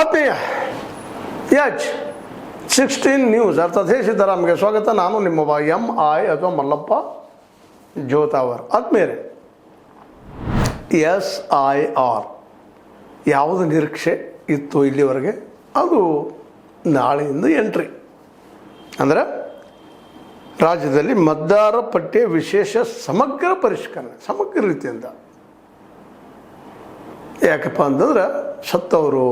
ಆತ್ಮೀಯ H 16 news ಅರ್ಥಾತ್ ಹೇ ಸಿದ್ದರಾಮ್ಗೆ ಸ್ವಾಗತ. ನಾನು ನಿಮ್ಮೊಬ್ಬ MI ಅಥವಾ ಮಲ್ಲಪ್ಪ ಜೋತಾವರ್. ಆತ್ಮೀಯರೇ, SIR ಯಾವುದು ನಿರೀಕ್ಷೆ ಇತ್ತು ಇಲ್ಲಿವರೆಗೆ, ಅದು ನಾಳೆಯಿಂದ ಎಂಟ್ರಿ. ಅಂದರೆ ರಾಜ್ಯದಲ್ಲಿ ಮತದಾರ ಪಟ್ಟಿಯ ವಿಶೇಷ ಸಮಗ್ರ ಪರಿಷ್ಕರಣೆ, ಸಮಗ್ರ ರೀತಿಯಿಂದ. ಯಾಕಪ್ಪ ಅಂತಂದ್ರೆ ಸತ್ತವರು,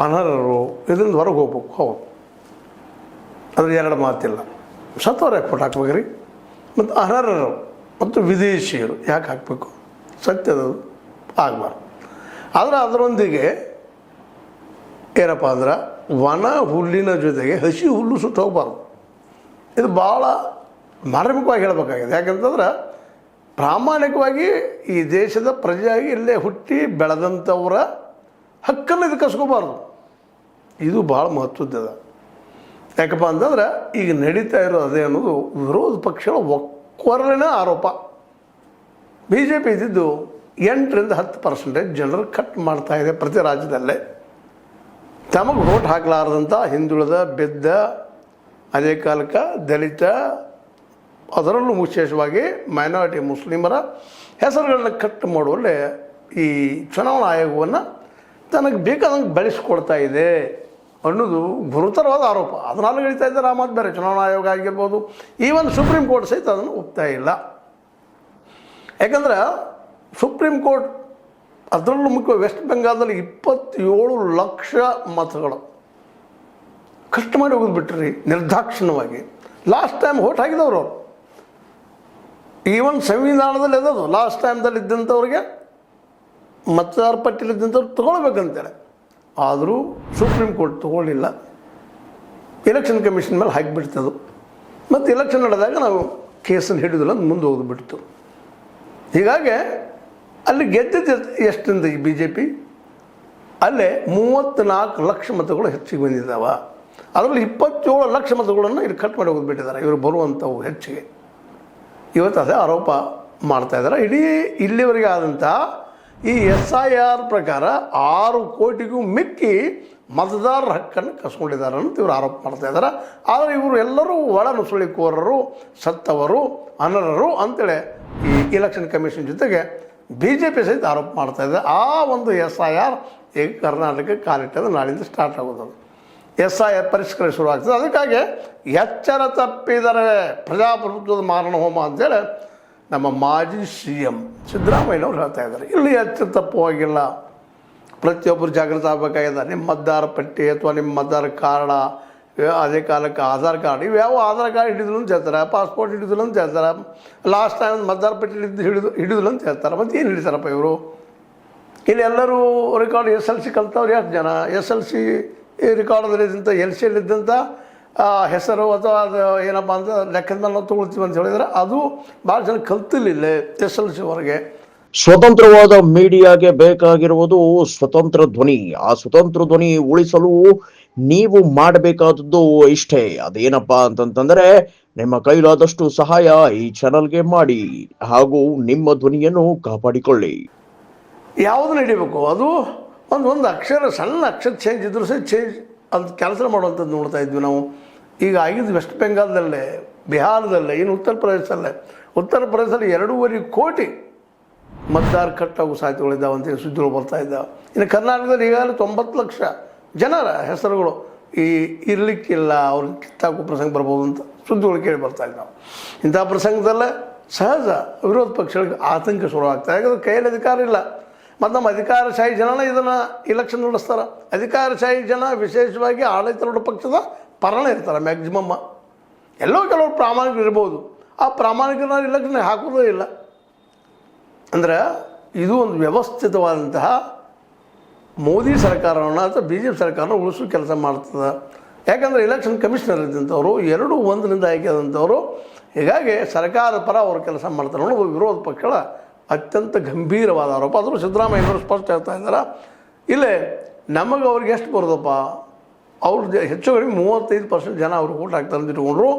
ಅನರ್ಹರು ಇದರಿಂದ ಹೊರಗೆ ಹೋಗ್ಬೇಕು. ಹೌದು, ಅದ್ರ ಎರಡು ಮಾತಿಲ್ಲ. ಸತ್ತವ್ರು ಯಾಕೆ ಫೋಟೋ ಹಾಕ್ಬೇಕ್ರಿ? ಮತ್ತು ಅನರ್ಹರು ಮತ್ತು ವಿದೇಶಿಯರು ಯಾಕೆ ಹಾಕಬೇಕು? ಸತ್ಯದದು ಆಗಬಾರ್ದು. ಆದರೆ ಅದರೊಂದಿಗೆ ಏನಪ್ಪ ಅಂದ್ರೆ ಒಣ ಹುಲ್ಲಿನ ಜೊತೆಗೆ ಹಸಿ ಹುಲ್ಲು ಸುಟ್ಟು ಹೋಗಬಾರ್ದು. ಇದು ಭಾಳ ಮಾರ್ಮಿಕವಾಗಿ ಹೇಳಬೇಕಾಗಿದೆ. ಯಾಕಂತಂದ್ರೆ ಪ್ರಾಮಾಣಿಕವಾಗಿ ಈ ದೇಶದ ಪ್ರಜೆಯಾಗಿ ಇಲ್ಲೇ ಹುಟ್ಟಿ ಬೆಳೆದಂಥವರ ಹಕ್ಕನ್ನು ಇದು ಕಸ್ಕೋಬಾರ್ದು. ಇದು ಭಾಳ ಮಹತ್ವದ್ದದ. ಯಾಕಪ್ಪ ಅಂತಂದ್ರೆ ಈಗ ನಡೀತಾ ಇರೋದು ಅದೇ ಅನ್ನೋದು ವಿರೋಧ ಪಕ್ಷಗಳ ಒಕ್ಕೊರಲಿನ ಆರೋಪ. BJP ಇದ್ದಿದ್ದು 8ರಿಂದ 10% ಜನರು ಕಟ್ ಮಾಡ್ತಾ ಇದೆ ಪ್ರತಿ ರಾಜ್ಯದಲ್ಲೇ. ತಮಗೆ ವೋಟ್ ಹಾಕಲಾರದಂಥ ಹಿಂದುಳಿದ, ಬಿದ್ದ, ಅದೇ ಕಾಲಕ್ಕೆ ದಲಿತ, ಅದರಲ್ಲೂ ವಿಶೇಷವಾಗಿ ಮೈನಾರಿಟಿ ಮುಸ್ಲಿಮರ ಹೆಸರುಗಳನ್ನ ಕಟ್ ಮಾಡುವಲ್ಲೇ ಈ ಚುನಾವಣಾ ಆಯೋಗವನ್ನು ತನಗೆ ಬೇಕಾದಂಗೆ ಬೆಳೆಸ್ಕೊಡ್ತಾ ಇದೆ ಅನ್ನೋದು ಗುರುತರವಾದ ಆರೋಪ. ಅದನ್ನೆಲ್ಲ ಹೇಳ್ತಾ ಇದ್ದಾರೆ. ಆ ಮಾತು ಬೇರೆ. ಚುನಾವಣಾ ಆಯೋಗ ಆಗಿರ್ಬೋದು, ಈವನ್ ಸುಪ್ರೀಂ ಕೋರ್ಟ್ ಸಹಿತ ಅದನ್ನು ಒಪ್ತಾ ಇಲ್ಲ. ಯಾಕಂದ್ರೆ ಸುಪ್ರೀಂ ಕೋರ್ಟ್, ಅದರಲ್ಲೂ ಮುಖ್ಯ ವೆಸ್ಟ್ ಬೆಂಗಾಲ್ದಲ್ಲಿ 27 ಲಕ್ಷ ಮತಗಳು ಕಷ್ಟ ಮಾಡಿ ಹೋಗಿದ್ಬಿಟ್ರಿ ನಿರ್ದಾಕ್ಷಿಣ್ಯವಾಗಿ. ಲಾಸ್ಟ್ ಟೈಮ್ ವೋಟ್ ಹಾಕಿದವರು ಅವರು. ಈವನ್ ಸಂವಿಧಾನದಲ್ಲಿ ಅದದು ಲಾಸ್ಟ್ ಟೈಮ್ದಲ್ಲಿ ಇದ್ದಂಥವ್ರಿಗೆ ಮತದಾರ ಪಟ್ಟಿಲಿದ್ದಂಥವ್ರು ತೊಗೊಳ್ಬೇಕಂತೇಳಿ. ಆದರೂ ಸುಪ್ರೀಂ ಕೋರ್ಟ್ ತೊಗೊಳ್ಳಿಲ್ಲ. ಎಲೆಕ್ಷನ್ ಕಮಿಷನ್ ಮೇಲೆ ಹಾಕಿಬಿಡ್ತದು. ಮತ್ತು ಎಲೆಕ್ಷನ್ ನಡೆದಾಗ ನಾವು ಕೇಸನ್ನು ಹಿಡಿದಿಲ್ಲ, ಮುಂದೆ ಹೋಗ್ಬಿಡ್ತು. ಹೀಗಾಗಿ ಅಲ್ಲಿ ಗೆದ್ದಿದ್ದು ಎಷ್ಟರಿಂದ ಈ BJP ಅಲ್ಲೇ 34 ಲಕ್ಷ ಮತಗಳು ಹೆಚ್ಚಿಗೆ ಬಂದಿದ್ದಾವೆ. ಅದರಲ್ಲಿ 27 ಲಕ್ಷ ಮತಗಳನ್ನು ಇಲ್ಲಿ ಕಟ್ ಮಾಡಿ ಹೋಗಿಬಿಟ್ಟಿದ್ದಾರೆ ಇವರು ಬರುವಂಥವು ಹೆಚ್ಚಿಗೆ. ಇವತ್ತು ಅದೇ ಆರೋಪ ಮಾಡ್ತಾಯಿದ್ದಾರೆ. ಇಡೀ ಇಲ್ಲಿವರೆಗೆ ಆದಂಥ ಈ SIR ಪ್ರಕಾರ 6 ಕೋಟಿಗೂ ಮಿಕ್ಕಿ ಮತದಾರರ ಹಕ್ಕನ್ನು ಕಸ್ಕೊಂಡಿದ್ದಾರೆ ಅಂತ ಇವರು ಆರೋಪ ಮಾಡ್ತಾಯಿದ್ದಾರೆ. ಆದರೆ ಇವರು ಎಲ್ಲರೂ ಒಳ ನುಸುಳಿಕೋರರು, ಸತ್ತವರು, ಅನರ್ಹರು ಅಂತೇಳಿ ಈ ಎಲೆಕ್ಷನ್ ಕಮಿಷನ್ ಜೊತೆಗೆ BJP ಸಹಿತ ಆರೋಪ ಮಾಡ್ತಾಯಿದೆ. ಆ ಒಂದು SIR ಈಗ ಕರ್ನಾಟಕಕ್ಕೆ ಕಾಲಿಟ್ಟದು ನಾಳಿಂದ ಸ್ಟಾರ್ಟ್ ಆಗೋದು. SIR ಪರಿಷ್ಕರಣೆ ಶುರುವಾಗ್ತದೆ. ಅದಕ್ಕಾಗಿ ಎಚ್ಚರ ತಪ್ಪಿದರೆ ಪ್ರಜಾಪ್ರಭುತ್ವದ ಮಾರಣ ಹೋಮ ಅಂತೇಳಿ ನಮ್ಮ ಮಾಜಿ CM ಸಿದ್ದರಾಮಯ್ಯನವ್ರು ಹೇಳ್ತಾ ಇದ್ದಾರೆ. ಇಲ್ಲಿ ಎಚ್ಚರ ತಪ್ಪುವಾಗಿಲ್ಲ. ಪ್ರತಿಯೊಬ್ಬರು ಜಾಗೃತ ಆಗಬೇಕಾಗಿದೆ. ನಿಮ್ಮ ಮತದಾರ ಪಟ್ಟಿ ಅಥವಾ ನಿಮ್ಮ ಮತದಾರ ಕಾರ್ಡ, ಅದೇ ಕಾಲಕ್ಕೆ ಆಧಾರ್ ಕಾರ್ಡ್, ಇವು ಯಾವ ಆಧಾರ್ ಕಾರ್ಡ್ ಹಿಡಿದ್ರು ಅಂತ ಹೇಳ್ತಾರೆ, ಪಾಸ್ಪೋರ್ಟ್ ಹಿಡಿದ್ರು ಅಂತ ಹೇಳ್ತಾರೆ, ಲಾಸ್ಟ್ ಟೈಮ್ ಮತದಾರ ಪಟ್ಟಿ ಹಿಡಿದ್ರು ಅಂತ ಹೇಳ್ತಾರೆ. ಮತ್ತು ಏನು ಹಿಡಿತಾರಪ್ಪ ಇವರು? ಇಲ್ಲಿ ಎಲ್ಲರೂ ರೆಕಾರ್ಡ್ SLC ಕಲ್ತವ್ರು ಎಷ್ಟು ಜನ? SLC ರೆಕಾರ್ಡಲ್ಲಿದ್ದಂಥ LCಯಲ್ಲಿದ್ದಂಥ ಹೆಸರು ಅಥವಾ ಅದು ಏನಪ್ಪ ಅಂತ ಲೆಕ್ಕದ ಮೇಲೆ ನಾವು ತೊಗೊಳ್ತೀವಿ ಅಂತ ಹೇಳಿದರೆ ಅದು ಭಾಳ ಜನ ಕಲ್ತಿಲ್ಲ SLC ಹೊರಗೆ. ಸ್ವತಂತ್ರವಾದ ಮೀಡಿಯಾಗೆ ಬೇಕಾಗಿರುವುದು ಸ್ವತಂತ್ರ ಧ್ವನಿ. ಆ ಸ್ವತಂತ್ರ ಧ್ವನಿ ಉಳಿಸಲು ನೀವು ಮಾಡಬೇಕಾದದ್ದು ಇಷ್ಟೇ. ಅದೇನಪ್ಪಾ ಅಂತಂತಂದ್ರೆ ನಿಮ್ಮ ಕೈಲಾದಷ್ಟು ಸಹಾಯ ಈ ಚಾನಲ್ಗೆ ಮಾಡಿ ಹಾಗೂ ನಿಮ್ಮ ಧ್ವನಿಯನ್ನು ಕಾಪಾಡಿಕೊಳ್ಳಿ. ಯಾವುದು ನಡಿಬೇಕು ಅದು ಒಂದು ಅಕ್ಷರ, ಸಣ್ಣ ಅಕ್ಷರ ಚೇಂಜ್ ಇದ್ರೂ ಸಹ ಚೇಂಜ್ ಅಂತ ಕೆಲಸ ಮಾಡುವಂಥದ್ದು ನೋಡ್ತಾ ಇದ್ವಿ ನಾವು. ಈಗ ಆಗಿದ್ದು ವೆಸ್ಟ್ ಬೆಂಗಾಲ್ದಲ್ಲೇ, ಬಿಹಾರದಲ್ಲೇ, ಇನ್ನು ಉತ್ತರ ಪ್ರದೇಶದಲ್ಲೇ 2.5 ಕೋಟಿ ಮತದಾರ ಕಟ್ಟಾಗೋ ಸಾಧ್ಯತೆಗಳಿದ್ದಾವೆ ಅಂತೇಳಿ ಸುದ್ದಿಗಳು ಬರ್ತಾ ಇದ್ದಾವೆ. ಇನ್ನು ಕರ್ನಾಟಕದಲ್ಲಿ ಈಗಾಗಲೇ 90 ಲಕ್ಷ ಜನರ ಹೆಸರುಗಳು ಈ ಇರಲಿಕ್ಕಿಲ್ಲ, ಅವ್ರಿಗೆ ಕಿತ್ತಾಕೋ ಪ್ರಸಂಗ ಬರ್ಬೋದು ಅಂತ ಸುದ್ದಿಗಳು ಕೇಳಿ ಬರ್ತಾ ಇದ್ದಾವೆ. ಇಂಥ ಪ್ರಸಂಗದಲ್ಲೇ ಸಹಜ ವಿರೋಧ ಪಕ್ಷಗಳಿಗೆ ಆತಂಕ ಶುರುವಾಗ್ತದೆ. ಯಾಕಂದ್ರೆ ಕೈಯಲ್ಲಿ ಅಧಿಕಾರ ಇಲ್ಲ. ಮತ್ತು ನಮ್ಮ ಅಧಿಕಾರಶಾಹಿ ಜನನ ಇದನ್ನು ಎಲೆಕ್ಷನ್ ನಡೆಸ್ತಾರೆ. ಅಧಿಕಾರಶಾಹಿ ಜನ ವಿಶೇಷವಾಗಿ ಆಡಳಿತಾರೂಢ ಪಕ್ಷದ ಪರನೇ ಇರ್ತಾರೆ ಮ್ಯಾಕ್ಸಿಮಮ್ಮ. ಎಲ್ಲೋ ಕೆಲವರು ಪ್ರಾಮಾಣಿಕರು ಇರ್ಬೋದು. ಆ ಪ್ರಾಮಾಣಿಕರನ್ನ ಎಲೆಕ್ಷನ್ ಹಾಕೋದೇ ಇಲ್ಲ. ಅಂದರೆ ಇದು ಒಂದು ವ್ಯವಸ್ಥಿತವಾದಂತಹ ಮೋದಿ ಸರ್ಕಾರವನ್ನು ಅಥವಾ BJP ಸರ್ಕಾರನ ಉಳಿಸೋ ಕೆಲಸ ಮಾಡ್ತದೆ. ಯಾಕಂದರೆ ಎಲೆಕ್ಷನ್ ಕಮಿಷನರ್ ಇದ್ದಂಥವರು 2-1ರಿಂದ ಆಯ್ಕೆ ಆದಂಥವರು. ಹೀಗಾಗಿ ಸರ್ಕಾರ ಪರ ಅವರು ಕೆಲಸ ಮಾಡ್ತಾರೆ ಅನ್ನೋದು ವಿರೋಧ ಪಕ್ಷಗಳ ಅತ್ಯಂತ ಗಂಭೀರವಾದ ಆರೋಪ. ಆದರೂ ಸಿದ್ದರಾಮಯ್ಯನವರು ಸ್ಪಷ್ಟ ಹೇಳ್ತಾ ಇದ್ದಾರೆ, ಇಲ್ಲೇ ನಮಗೆ ಅವ್ರಿಗೆ ಎಷ್ಟು ಬರೋದಪ್ಪ, ಅವ್ರು ಹೆಚ್ಚು ಕಡಿಮೆ 35% ಜನ ಅವ್ರು ಓಟ್ ಹಾಕ್ತಾರೆ ಅಂತ ಇಟ್ಕೊಂಡ್ರು.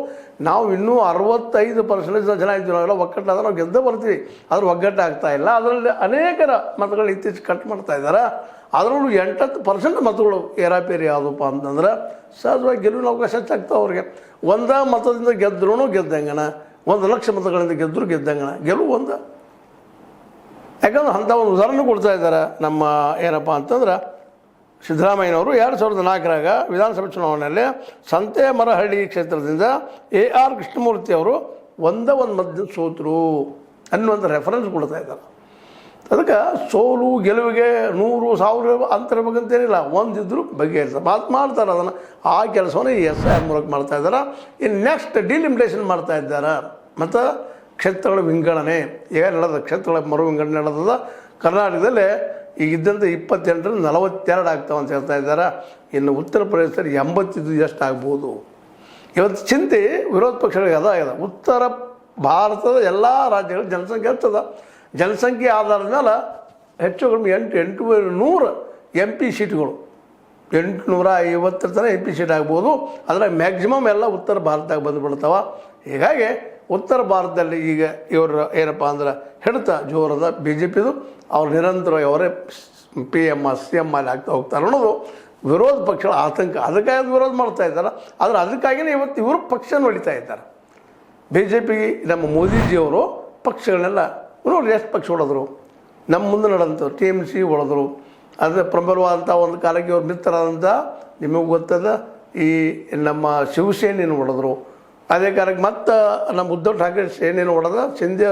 ನಾವು ಇನ್ನೂ 65% ಜನ ಇದ್ದೀವಿ. ನಾವೆಲ್ಲ ಒಗ್ಗಟ್ಟಾದ್ರೆ ನಾವು ಗೆದ್ದೇ ಬರ್ತೀವಿ. ಆದರೂ ಒಗ್ಗಟ್ಟು ಆಗ್ತಾ ಇಲ್ಲ. ಅದರಲ್ಲಿ ಅನೇಕರ ಮತಗಳು ಇತ್ತೀಚೆಗೆ ಕಟ್ ಮಾಡ್ತಾ ಇದ್ದಾರೆ. ಅದರಲ್ಲೂ 8% ಮತಗಳು ಏರಾಪೇರಿ ಯಾವುದಪ್ಪ ಅಂತಂದ್ರೆ ಸಹಜವಾಗಿ ಗೆಲುವಿನ ಅವಕಾಶ ಹೆಚ್ಚಾಗ್ತಾವೆ ಅವ್ರಿಗೆ. ಒಂದ ಮತದಿಂದ ಗೆದ್ರೂ ಗೆದ್ದಂಗನ, 1 ಲಕ್ಷ ಮತಗಳಿಂದ ಗೆದ್ದರೂ ಗೆದ್ದಂಗನ, ಗೆಲುವು ಒಂದು. ಯಾಕಂದ್ರೆ ಅಂಥ ಒಂದು ಉದಾಹರಣೆ ಕೊಡ್ತಾ ಇದ್ದಾರೆ ನಮ್ಮ ಏನಪ್ಪ ಅಂತಂದ್ರೆ ಸಿದ್ದರಾಮಯ್ಯನವರು 2004ರಾಗ ವಿಧಾನಸಭೆ ಚುನಾವಣೆಯಲ್ಲಿ ಸಂತೆಮರಹಳ್ಳಿ ಕ್ಷೇತ್ರದಿಂದ AR ಕೃಷ್ಣಮೂರ್ತಿ ಅವರು ಒಂದು ಮತದಿಂದ ಸೋತರು ಅನ್ನುವಂಥ ರೆಫರೆನ್ಸ್ ಕೊಡ್ತಾ ಇದ್ದಾರೆ. ಅದಕ್ಕೆ ಸೋಲು ಗೆಲುವಿಗೆ 100,000 ಅಂತಿರ್ಬೇಕಂತೇನಿಲ್ಲ, ಒಂದಿದ್ರು ಬಗೆಹರಿಸ ಮಾಡ್ತಾರೆ ಅದನ್ನು. ಆ ಕೆಲಸವನ್ನು ಈ SIR ಮೂಲಕ ಮಾಡ್ತಾ ಇದ್ದಾರೆ. ಇನ್ನು ನೆಕ್ಸ್ಟ್ ಡಿಲಿಮಿಟೇಷನ್ ಮಾಡ್ತಾ ಇದ್ದಾರೆ ಮತ್ತು ಕ್ಷೇತ್ರಗಳ ವಿಂಗಡಣೆ ಈಗ ನಡೆದ ಕ್ಷೇತ್ರಗಳ ಮರು ವಿಂಗಡಣೆ ನಡೆದ ಕರ್ನಾಟಕದಲ್ಲಿ ಈಗ ಇದ್ದಂಥ 28ರಿಂದ 42 ಆಗ್ತಾವೆ ಅಂತ ಹೇಳ್ತಾ ಇದ್ದಾರೆ. ಇನ್ನು ಉತ್ತರ ಪ್ರದೇಶದಲ್ಲಿ 85 ಎಷ್ಟು ಆಗ್ಬೋದು. ಇವತ್ತು ಚಿಂತೆ ವಿರೋಧ ಪಕ್ಷಗಳಿಗೆ ಅದಾಗಿದೆ. ಉತ್ತರ ಭಾರತದ ಎಲ್ಲ ರಾಜ್ಯಗಳ ಜನಸಂಖ್ಯೆ ಹೆಚ್ಚದ. ಜನಸಂಖ್ಯೆ ಆಧಾರದ ಮೇಲೆ ಹೆಚ್ಚು ಕಡಿಮೆ 800 MP ಸೀಟ್ಗಳು, 850 ತನಕ MP ಸೀಟ್ ಆಗ್ಬೋದು. ಅದರ ಮ್ಯಾಕ್ಸಿಮಮ್ ಎಲ್ಲ ಉತ್ತರ ಭಾರತದಾಗ ಬಂದುಬಿಡ್ತಾವೆ. ಹೀಗಾಗಿ ಉತ್ತರ ಭಾರತದಲ್ಲಿ ಈಗ ಇವರು ಏನಪ್ಪ ಅಂದ್ರೆ ಹಿಡಿತ ಜೋರದ BJPದು. ಅವ್ರು ನಿರಂತರವಾಗಿ ಅವರೇ PM CM ಅಲ್ಲಿ ಆಗ್ತಾ ಹೋಗ್ತಾರೆ ಅನ್ನೋದು ವಿರೋಧ ಪಕ್ಷಗಳ ಆತಂಕ. ಅದಕ್ಕಾಗಿ ವಿರೋಧ ಮಾಡ್ತಾ ಇದ್ದಾರೆ. ಆದರೆ ಅದಕ್ಕಾಗಿಯೇ ಇವತ್ತು ಇವರು ಪಕ್ಷ ಹೊಡಿತಾ ಇದ್ದಾರೆ. BJP ನಮ್ಮ ಮೋದಿಜಿಯವರು ಪಕ್ಷಗಳನ್ನೆಲ್ಲ ನೋಡಿ ಎಷ್ಟು ಪಕ್ಷ ಹೊಡೆದ್ರು. ನಮ್ಮ ಮುಂದೆ ನಡೆದಂಥವ್ರು TMC ಹೊಡೆದ್ರು. ಅದೇ ಪ್ರಬಲವಾದಂಥ ಒಂದು ಕಾಲಕ್ಕೆ ಅವ್ರ ಮಿತ್ರರಾದಂಥ ನಿಮಗೆ ಗೊತ್ತದ ಈ ನಮ್ಮ ಶಿವಸೇನೆಯನ್ನು ಹೊಡೆದ್ರು. ಅದೇ ಕಾಲಕ್ಕೆ ಮತ್ತು ನಮ್ಮ ಉದ್ಧವ್ ಠಾಕ್ರೆ ಸೇನೆಯನ್ನು ಹೊಡೆದ ಸಿಂಧೆ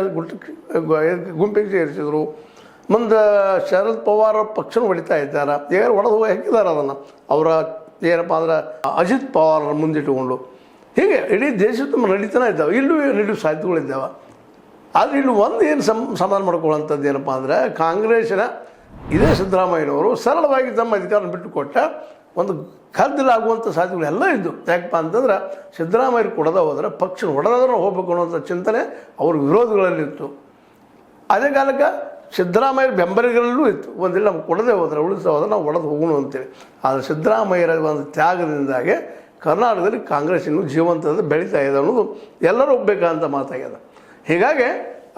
ಗುಂಪಿಗೆ ಸೇರಿಸಿದ್ರು. ಮುಂದೆ ಶರದ್ ಪವಾರ್ ಪಕ್ಷನ ಹೊಡಿತಾ ಇದ್ದಾರೆ. ಈಗ ಹೊಡೆದು ಹಾಕಿದ್ದಾರೆ ಅದನ್ನು. ಅವರ ಏನಪ್ಪ ಅಂದ್ರೆ ಅಜಿತ್ ಪವಾರ್ ಮುಂದಿಟ್ಟುಕೊಂಡು ಹೀಗೆ ಇಡೀ ದೇಶ ತುಂಬ ನಡೀತಾನೆ ಇದ್ದಾವೆ. ಇಲ್ಲೂ ನಡೆಯುವ ಸಾಧ್ಯತೆಗಳಿದ್ದಾವೆ. ಆದರೆ ಇಲ್ಲಿ ಒಂದು ಏನು ಸಮಾಧಾನ ಮಾಡ್ಕೊಳ್ಳೋಂಥದ್ದು ಏನಪ್ಪ ಅಂದರೆ ಕಾಂಗ್ರೆಸ್ಸಿನ ಇದೇ ಸಿದ್ದರಾಮಯ್ಯನವರು ಸರಳವಾಗಿ ತಮ್ಮ ಅಧಿಕಾರನ ಬಿಟ್ಟು ಕೊಟ್ಟ ಒಂದು ಕದ್ದಲಾಗುವಂಥ ಸಾಧ್ಯತೆಗಳೆಲ್ಲ ಇದ್ದು. ಯಾಕಪ್ಪ ಅಂತಂದ್ರೆ ಸಿದ್ದರಾಮಯ್ಯ ಕೊಡದ ಹೋದರೆ ಪಕ್ಷ ಹೊಡೆದಾದ್ರೂ ಹೋಗ್ಬೇಕು ಅನ್ನೋಂಥ ಚಿಂತನೆ ಅವ್ರ ವಿರೋಧಿಗಳಲ್ಲಿತ್ತು. ಅದೇ ಕಾಲಕ್ಕೆ ಸಿದ್ದರಾಮಯ್ಯರ ಬೆಂಬಲಿಗರಲ್ಲೂ ಇತ್ತು. ಒಂದಿಲ್ಲ ನಮ್ಗೆ ಕೊಡದೆ ಹೋದ್ರೆ ಉಳಿಸ ಹೋದ್ರೆ ನಾವು ಹೊಡೆದು ಹೋಗೋಣ ಅಂತೇಳಿ. ಆದರೆ ಸಿದ್ದರಾಮಯ್ಯರ ಒಂದು ತ್ಯಾಗದಿಂದಾಗಿ ಕರ್ನಾಟಕದಲ್ಲಿ ಕಾಂಗ್ರೆಸ್ ಇನ್ನೂ ಜೀವಂತದ ಬೆಳೀತಾ ಇದೆ ಅನ್ನೋದು ಎಲ್ಲರೂ ಒಪ್ಪಬೇಕಂತ ಮಾತಾಗ್ಯದ. ಹೀಗಾಗಿ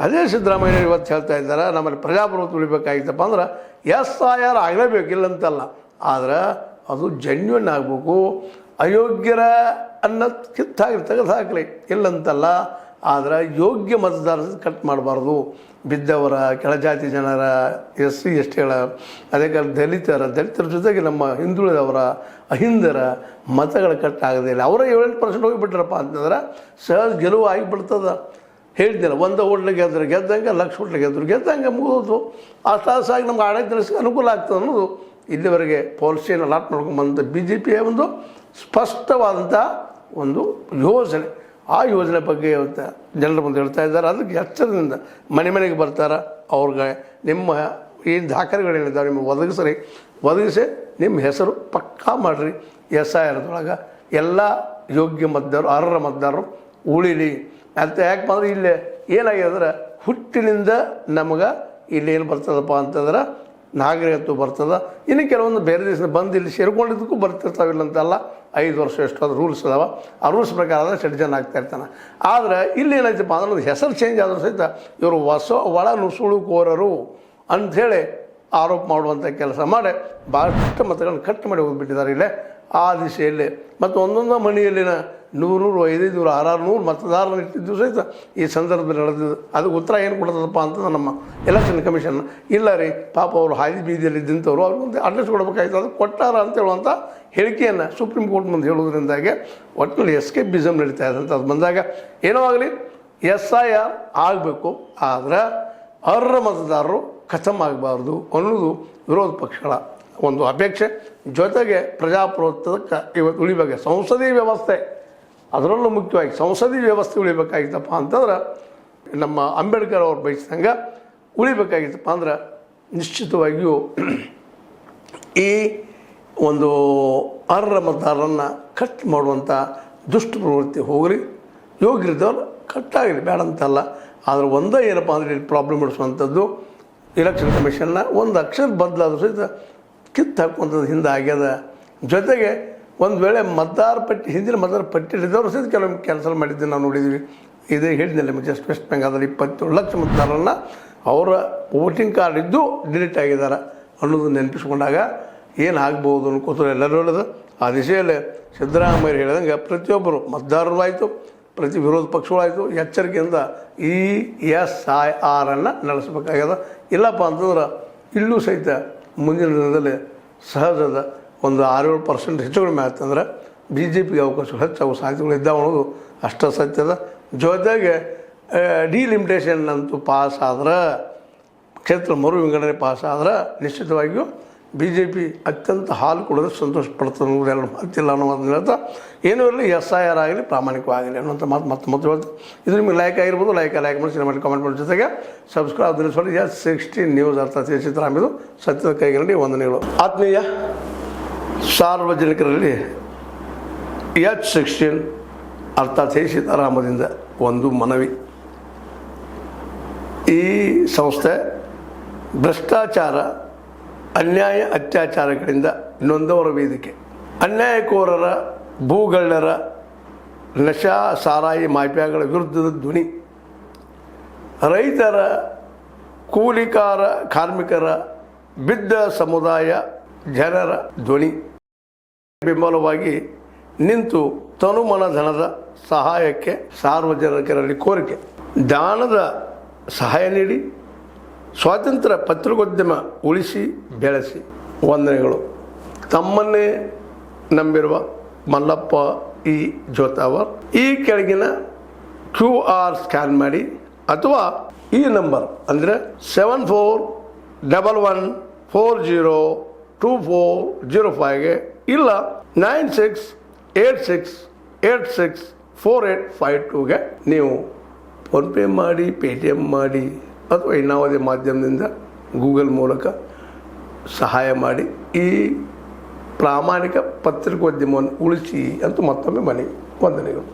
ಅದೇ ಸಿದ್ದರಾಮಯ್ಯ ಇವತ್ತು ಹೇಳ್ತಾ ಇದ್ದಾರೆ ನಮ್ಮಲ್ಲಿ ಪ್ರಜಾಪ್ರಭುತ್ವ ಉಳಿಬೇಕಾಗಿತ್ತಪ್ಪ ಅಂದ್ರೆ SIR ಆಗಲೇಬೇಕು, ಇಲ್ಲಂತಲ್ಲ. ಆದರೆ ಅದು ಜೆನ್ಯೂನ್ ಆಗಬೇಕು. ಅಯೋಗ್ಯರ ಅನ್ನ ಕಿತ್ತಾಗಿ ತೆಗೆದು ಹಾಕಲಿ, ಇಲ್ಲಂತಲ್ಲ. ಆದರೆ ಯೋಗ್ಯ ಮತದಾರ ಕಟ್ ಮಾಡಬಾರ್ದು. ಬಿದ್ದವರ, ಕೆಳಜಾತಿ ಜನರ, SC STಗಳ, ಅದೇ ಕಾಲ ದಲಿತರ ಜೊತೆಗೆ ನಮ್ಮ ಹಿಂದುಳಿದವರ, ಅಹಿಂದರ ಮತಗಳ ಕಟ್ ಆಗೋದಿಲ್ಲ. ಅವರ 7% ಹೋಗಿಬಿಟ್ರಪ್ಪ ಅಂತಂದ್ರೆ ಸಹಜ ಗೆಲುವು ಆಗಿಬಿಡ್ತದೆ. ಹೇಳ್ತಿಲ್ಲ, ಒಂದು ಓಟ್ಲೆ ಗೆದ್ದರೆ ಗೆದ್ದಂಗೆ, ಲಕ್ಷ ಓಟ್ಲೆ ಗೆದ್ದಂಗೆ ಮುಗಿದೋದು. ಅಷ್ಟಾಸಾಗಿ ನಮ್ಗೆ ಆಡಳಿತ ನಡೆಸೋಕೆ ಅನುಕೂಲ ಆಗ್ತದೆ ಅನ್ನೋದು ಇಲ್ಲಿವರೆಗೆ ಪಾಲಿಸಿಯನ್ನು ಲಾಟ್ ಮಾಡ್ಕೊಂಡ್ಬಂದ BJPಯ ಒಂದು ಸ್ಪಷ್ಟವಾದಂಥ ಒಂದು ಯೋಜನೆ. ಆ ಯೋಜನೆ ಬಗ್ಗೆ ಇವತ್ತು ಜನರ ಮುಂದೆ ಹೇಳ್ತಾ ಇದ್ದಾರೆ. ಅದಕ್ಕೆ ಎಚ್ಚರದಿಂದ ಮನೆಗೆ ಬರ್ತಾರೆ. ಅವ್ರಿಗೆ ನಿಮ್ಮ ಏನು ದಾಖಲೆಗಳೇನಿದ್ದಾವೆ ನಿಮಗೆ ಒದಗಿಸಿ ನಿಮ್ಮ ಹೆಸರು ಪಕ್ಕಾ ಮಾಡಿರಿ. SIRದೊಳಗೆ ಎಲ್ಲ ಯೋಗ್ಯ ಮತದಾರರು, ಅರ್ಹರ ಮತದಾರರು ಉಳಿಲಿ ಅಂತ. ಯಾಕಪ್ಪ ಅಂದ್ರೆ ಇಲ್ಲಿ ಏನಾಗಿದೆ ಅಂದ್ರೆ ಹುಟ್ಟಿನಿಂದ ನಮಗೆ ಇಲ್ಲಿ ಏನು ಬರ್ತದಪ್ಪ ಅಂತಂದ್ರೆ ನಾಗರಿಕತ್ವ ಬರ್ತದೆ. ಇನ್ನು ಕೆಲವೊಂದು ಬೇರೆ ದೇಶದಿಂದ ಬಂದು ಇಲ್ಲಿ ಸೇರ್ಕೊಂಡಿದ್ದಕ್ಕೂ ಬರ್ತಿರ್ತಾವಿಲ್ಲ ಅಂತಲ್ಲ. 5 ವರ್ಷ ಎಷ್ಟು ಅದು ರೂಲ್ಸ್ ಅದಾವೆ. ಆ ರೂಲ್ಸ್ ಪ್ರಕಾರ ಸಿಟಿಜನ್ ಆಗ್ತಾ ಇರ್ತಾನೆ. ಆದರೆ ಇಲ್ಲಿ ಏನಾಯ್ತಪ್ಪ ಅಂದ್ರೆ ಹೆಸರು ಚೇಂಜ್ ಆದರೂ ಸಹಿತ ಇವರು ಒಳ ನುಸುಳುಕೋರರು ಅಂಥೇಳಿ ಆರೋಪ ಮಾಡುವಂಥ ಕೆಲಸ ಮಾಡಿ ಭಾಳಷ್ಟು ಮತಗಳನ್ನು ಕಟ್ ಮಾಡಿ ಹೋಗಿಬಿಟ್ಟಿದ್ದಾರೆ ಇಲ್ಲೇ ಆ ದಿಶೆಯಲ್ಲಿ. ಮತ್ತು ಒಂದೊಂದು ಮನೆಯಲ್ಲಿನ 100, 500, 600 ಮತದಾರರನ್ನು ಇಟ್ಟಿದ್ದು ಸಹಿತ ಈ ಸಂದರ್ಭದಲ್ಲಿ ನಡೆದಿದ್ದು. ಅದಕ್ಕೆ ಉತ್ತರ ಏನು ಕೊಡ್ತದಪ್ಪ ಅಂತಂದ್ರೆ ನಮ್ಮ ಎಲೆಕ್ಷನ್ ಕಮಿಷನ್ ಇಲ್ಲ ರೀ ಪಾಪ ಅವರು ಹಾದಿ ಬೀದಿಯಲ್ಲಿ ಇದ್ದಂಥವ್ರು ಅವ್ರಿಗೊಂದು ಅಡ್ರೆಸ್ ಕೊಡಬೇಕಾಯ್ತು, ಅದು ಕೊಟ್ಟಾರ ಅಂತ ಹೇಳುವಂಥ ಹೇಳಿಕೆಯನ್ನು ಸುಪ್ರೀಂ ಕೋರ್ಟ್ ಮುಂದೆ ಹೇಳೋದ್ರಿಂದಾಗೆ ಒಟ್ಟಿನಲ್ಲಿ ಎಸ್ಕೇಪಿಸಮ್ ನಡೀತಾ ಇದೆ ಅಂತ. ಅದು ಬಂದಾಗ ಏನೋ ಆಗಲಿ SIR ಆಗಬೇಕು. ಆದರೆ ಅರ್ಹ ಮತದಾರರು ಖತಮ್ ಆಗಬಾರ್ದು ಅನ್ನೋದು ವಿರೋಧ ಪಕ್ಷಗಳ ಒಂದು ಅಪೇಕ್ಷೆ. ಜೊತೆಗೆ ಪ್ರಜಾಪ್ರಭುತ್ವಕ್ಕೆ ಇವತ್ತು ಉಳಿಬೇಕು. ಸಂಸದೀಯ ವ್ಯವಸ್ಥೆ ಅದರಲ್ಲೂ ಮುಖ್ಯವಾಗಿ ಸಂಸದೀಯ ವ್ಯವಸ್ಥೆ ಉಳಿಬೇಕಾಗಿತ್ತಪ್ಪ ಅಂತಂದ್ರೆ ನಮ್ಮ ಅಂಬೇಡ್ಕರ್ ಅವ್ರು ಬಯಸಿದಂಗೆ ಉಳಿಬೇಕಾಗಿತ್ತಪ್ಪ ಅಂದ್ರೆ ನಿಶ್ಚಿತವಾಗಿಯೂ ಈ ಒಂದು ಅರ್ಹ ಮತದಾರರನ್ನು ಕಟ್ ಮಾಡುವಂಥ ದುಷ್ಟ ಪ್ರವೃತ್ತಿ ಹೋಗ್ರಿ. ಯೋಗ್ಯರಿದ್ದವ್ರು ಕಟ್ಟಾಗಲಿ, ಬೇಡ ಅಂತಲ್ಲ. ಆದರೆ ಒಂದೇ ಏನಪ್ಪ ಅಂದರೆ ಇಲ್ಲಿ ಪ್ರಾಬ್ಲಮ್ ಇಡಿಸುವಂಥದ್ದು ಎಲೆಕ್ಷನ್ ಕಮಿಷನ್ನ ಒಂದು ಅಕ್ಷರ ಬದಲಾದರೂ ಸಹಿತ ಕಿತ್ತು ಹಾಕುವಂಥದ್ದು ಹಿಂದೆ ಆಗ್ಯದ. ಜೊತೆಗೆ ಒಂದು ವೇಳೆ ಮತದಾರ ಪಟ್ಟಿ ಹಿಂದಿನ ಮತದಾರ ಪಟ್ಟಿಯಲ್ಲಿದ್ದವರು ಸಹಿತ ಕೆಲವೊಮ್ಮೆ ಕ್ಯಾನ್ಸಲ್ ಮಾಡಿದ್ದು ನಾವು ನೋಡಿದ್ವಿ. ಇದೇ ಹೇಳಿದ್ನಲ್ಲ ನಿಮಗೆ ಜಸ್ಟ್ ವೆಸ್ಟ್ ಬೆಂಗಾಲದಲ್ಲಿ 27 ಲಕ್ಷ ಮತದಾರರನ್ನು ಅವರ ವೋಟಿಂಗ್ ಕಾರ್ಡ್ ಇದ್ದು ಡಿಲೀಟ್ ಆಗಿದ್ದಾರೆ. ಅನ್ನೋದು ನೆನಪಿಸ್ಕೊಂಡಾಗ ಏನಾಗ್ಬೋದು ಅನ್ಕೋತಾರೆ ಎಲ್ಲರೂ ಹೇಳೋದು ಆ ದಿಶೆಯಲ್ಲಿ ಸಿದ್ದರಾಮಯ್ಯ ಹೇಳಿದಂಗೆ ಪ್ರತಿಯೊಬ್ಬರು ಮತದಾರರು ಆಯಿತು, ಪ್ರತಿ ವಿರೋಧ ಪಕ್ಷಗಳಾಯಿತು ಎಚ್ಚರಿಕೆಯಿಂದ ಈ SIR ಅನ್ನು ನಡೆಸಬೇಕಾಗ್ಯದ. ಇಲ್ಲಪ್ಪ ಅಂತಂದ್ರೆ ಇಲ್ಲೂ ಸಹಿತ ಮುಂದಿನ ದಿನದಲ್ಲಿ ಸಹಜದ ಒಂದು 6-7% ಹೆಚ್ಚು ಕಡಿಮೆ ಆಯ್ತಂದ್ರೆ BJPಗೆ ಅವಕಾಶಗಳು ಹೆಚ್ಚಾಗುವ ಸಾಧ್ಯತೆಗಳು ಇದ್ದಾವೆ ಅನ್ನೋದು ಅಷ್ಟ ಸತ್ಯದ. ಜೊತೆಗೆ ಡಿಲಿಮಿಟೇಷನ್ ಅಂತೂ ಪಾಸ್ ಆದ್ರೆ, ಕ್ಷೇತ್ರ ಮರು ವಿಂಗಡಣೆ ಪಾಸ್ ಆದ್ರೆ ನಿಶ್ಚಿತವಾಗಿಯೂ BJP ಅತ್ಯಂತ ಹಾಲು ಕೊಡೋದು ಸಂತೋಷ ಪಡ್ತದೆ ಅನ್ನೋದು ಎರಡು ಮಾತಿಲ್ಲ ಅನ್ನೋ ಮಾತನ್ನು ಹೇಳ್ತಾ, ಏನೂ ಇರಲಿ SIR ಆಗಲಿ ಪ್ರಾಮಾಣಿಕವಾಗಲಿ ಅನ್ನೋಂಥ ಮತ್ತೆ ಹೇಳ್ತು. ಇದು ನಿಮಗೆ ಲೈಕ್ ಆಗಿರ್ಬೋದು, ಲೈಕ್ ಮಾಡಿ ಶೇರ್ ಮಾಡಿ ಕಾಮೆಂಟ್ ಮಾಡಿ. ಜೊತೆಗೆ ಸಬ್ಸ್ಕ್ರೈಬ್ ತಿಳಿಸ್ಕೊಳ್ಳಿ. S16 ನ್ಯೂಸ್ ಅರ್ಥಾತ್ ಸಿದ್ದರಾಮಯ್ಯ ಸತ್ಯದ ಕೈಗಳಲ್ಲಿ ವಂದನೆಗಳು. ಆತ್ಮೀಯ ಸಾರ್ವಜನಿಕರಲ್ಲಿ H16 ಅರ್ಥಾತ್ ಸೀತಾರಾಮದಿಂದ ಒಂದು ಮನವಿ. ಈ ಸಂಸ್ಥೆ ಭ್ರಷ್ಟಾಚಾರ, ಅನ್ಯಾಯ, ಅತ್ಯಾಚಾರಗಳಿಂದ ನೊಂದವರ ವೇದಿಕೆ. ಅನ್ಯಾಯಕೋರರ, ಭೂಗಳ್ಳರ, ನಶಾ ಸಾರಾಯಿ ಮಾಫಿಯಾಗಳ ವಿರುದ್ಧದ ಧ್ವನಿ. ರೈತರ, ಕೂಲಿಕಾರ, ಕಾರ್ಮಿಕರ, ಬಿದ್ದ ಸಮುದಾಯ ಜನರ ಧ್ವನಿ. ಬೆಂಬಲವಾಗಿ ನಿಂತು ತನುಮನ ಧನದ ಸಹಾಯಕ್ಕೆ ಸಾರ್ವಜನಿಕರಲ್ಲಿ ಕೋರಿಕೆ. ದಾನದ ಸಹಾಯ ನೀಡಿ ಸ್ವಾತಂತ್ರ್ಯ ಪತ್ರಿಕೋದ್ಯಮ ಉಳಿಸಿ ಬೆಳೆಸಿ. ವಂದನೆಗಳು. ತಮ್ಮನ್ನೇ ನಂಬಿರುವ ಮಲ್ಲಪ್ಪ ಇ ಜೋತಾವರ್. ಈ ಕೆಳಗಿನ QR ಸ್ಕ್ಯಾನ್ ಮಾಡಿ ಅಥವಾ ಈ ನಂಬರ್ ಅಂದರೆ 7411402405ಗೆ ಇಲ್ಲ 9686864852ಗೆ ನೀವು ಫೋನ್ಪೇ ಮಾಡಿ, ಪೇಟಿಎಮ್ ಮಾಡಿ ಅಥವಾ ಇನ್ನಾವುದೇ ಮಾಧ್ಯಮದಿಂದ ಗೂಗಲ್ ಮೂಲಕ ಸಹಾಯ ಮಾಡಿ ಈ ಪ್ರಾಮಾಣಿಕ ಪತ್ರಿಕೋದ್ಯಮವನ್ನು ಉಳಿಸಿ ಅಂತ ಮತ್ತೊಮ್ಮೆ ಮನವಿ. ವಂದನೆಗಳು.